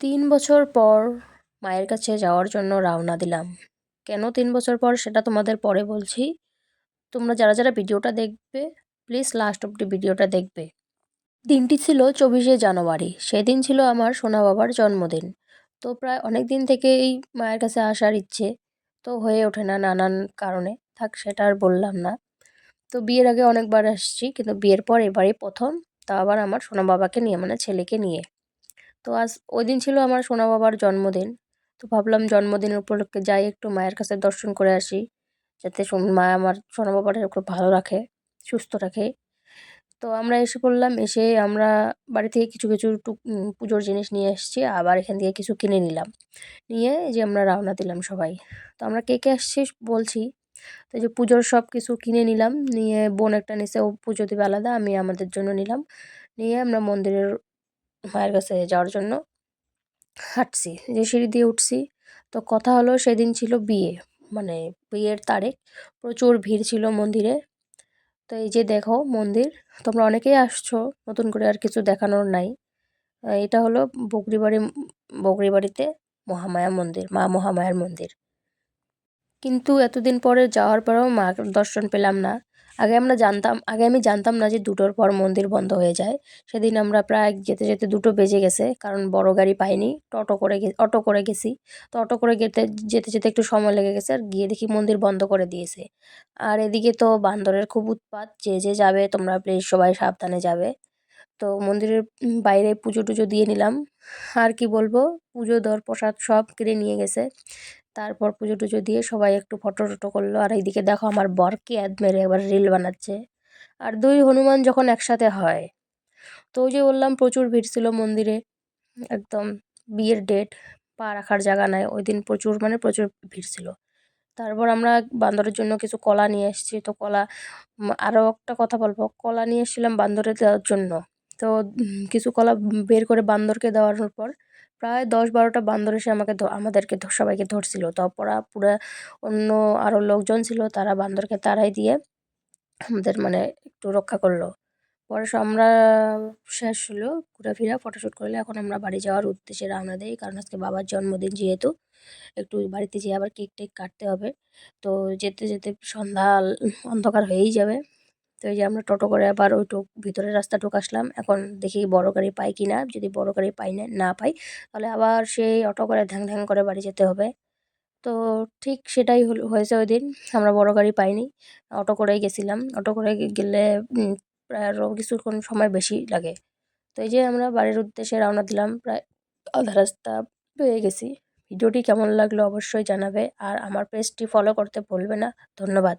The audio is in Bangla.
৩ বছর পর মায়ের কাছে যাওয়ার জন্য রওনা দিলাম। কেন ৩ বছর পর সেটা তোমাদের পরে বলছি। তোমরা যারা ভিডিওটা দেখবে প্লিজ লাস্ট অব্দি ভিডিওটা দেখবে। দিনটি ছিল ২৪শে জানুয়ারি। সেদিন ছিল আমার সোনা বাবার জন্মদিন। তো প্রায় অনেক দিন থেকেই মায়ের কাছে আসার ইচ্ছে, তো হয়ে ওঠে না নানান কারণে। থাক সেটা আর বললাম না। তো বিয়ের আগে অনেকবার আসছি, কিন্তু বিয়ের পর এবারই প্রথম, তাও আবার আমার সোনা বাবাকে নিয়ে, মানে ছেলেকে নিয়ে। তো ওইদিন ছিল আমার সোনা বাবার জন্মদিন। তো ভাবলাম জন্মদিনের উপলক্ষে যাই, একটু মায়ের কাছে দর্শন করে আসি, যাতে মা আমার সোনা বাবাটা খুব ভালো রাখে, সুস্থ রাখে। তো আমরা এসে পড়লাম। এসে আমরা বাড়ি থেকে কিছু কিছু পুজোর জিনিস নিয়ে এসেছি, আবার এখান থেকে কিছু কিনে নিলাম। নিয়ে এই যে আমরা রওনা দিলাম সবাই। তো আমরা কে কে আসছি বলছি। তো এই যে পুজোর সব কিছু কিনে নিলাম, নিয়ে বোন একটা নিচে, ও পুজো দেবে আলাদা, আমি আমাদের জন্য নিলাম। নিয়ে আমরা মন্দিরের মায়ের কাছে যাওয়ার জন্য হাঁটছি, যে সিঁড়ি দিয়ে উঠছি। তো কথা হলো সেদিন ছিল বিয়ে, মানে বিয়ের তারিখ। প্রচুর ভিড় ছিল মন্দিরে। তো এই যে দেখো মন্দির, তোমরা অনেকেই আসছো, নতুন করে আর কিছু দেখানোর নাই। এটা হলো বগরিবাড়িতে মহামায়া মন্দির, মা মহামায়ার মন্দির। কিন্তু এতদিন পরে যাওয়ার পরেও মার দর্শন পেলাম না। আগে আমি জানতাম না যে ২টোর পর মন্দির বন্ধ হয়ে যায়। সেদিন আমরা প্রায় যেতে যেতে ২টো বেজে গেছে, কারণ বড় গাড়ি পাইনি, অটো করে গেছি। তো অটো করে যেতে যেতে একটু সময় লেগে গেছে, আর গিয়ে দেখি মন্দির বন্ধ করে দিয়েছে। আর এদিকে তো বান্দরের খুব উৎপাত, যে যাবে তোমরা প্লিজ সবাই সাবধানে যাবে। তো মন্দিরের বাইরে পুজো টুজো দিয়ে নিলাম। আর কি বলবো, পুজো দর প্রসাদ সব কিনে নিয়ে গেছে। তারপর পুজো টুজো দিয়ে সবাই একটু ফটো টটো করলো। আর এইদিকে দেখো আমার বর কি অ্যাদ মেরে এবার রিল বানাচ্ছে। আর ২ হনুমান যখন একসাথে হয়, তো ওই যে বললাম প্রচুর ভিড় ছিল মন্দিরে। একদম বিয়ের ডেট, পা রাখার জায়গা নাই, ওই দিন প্রচুর, মানে প্রচুর ভিড় ছিল। তারপর আমরা বান্দরের জন্য কিছু কলা নিয়ে এসেছি। তো কলা, আরও একটা কথা বলবো, কলা নিয়ে এসেছিলাম বান্দরে দেওয়ার জন্য। তো কিছু কলা বের করে বান্দরকে দেওয়ার পর প্রায় ১০-১২টা বান্দর এসে আমাদেরকে সবাইকে ধরছিল। তো পুরা অন্য আরও লোকজন ছিল, তারা বান্দরকে তাড়াই দিয়ে আমাদের, মানে একটু রক্ষা করলো। পরে আমরা শেষ হলো ঘোরাফেরা, ফটোশ্যুট করলে এখন আমরা বাড়ি যাওয়ার উদ্দেশ্যে রওনা দেই, কারণ আজকে বাবার জন্মদিন যেহেতু একটু বাড়িতে যেয়ে আবার কেক টেক কাটতে হবে। তো যেতে যেতে সন্ধ্যা অন্ধকার হয়েই যাবে। তো এই যে আমরা টোটো করে আবার ভিতরের রাস্তাটুকু আসলাম। এখন দেখি বড় গাড়ি পাই কি না। যদি বড় গাড়ি না পাই, তাহলে আবার সেই অটো করে ধ্যাং ধ্যাং করে বাড়ি যেতে হবে। তো ঠিক সেটাই হয়েছে ওই দিন। আমরা বড় গাড়ি পাইনি, অটো করেই গেছিলাম। অটো করে গেলে প্রায় আরও কিছুক্ষণ সময় বেশি লাগে। তো এই যে আমরা বাড়ির উদ্দেশ্যে রওনা দিলাম, প্রায় আধা রাস্তা পেয়ে গেছি। ভিডিওটি কেমন লাগলো অবশ্যই জানাবে, আর আমার পেজটি ফলো করতে ভুলবে না। ধন্যবাদ।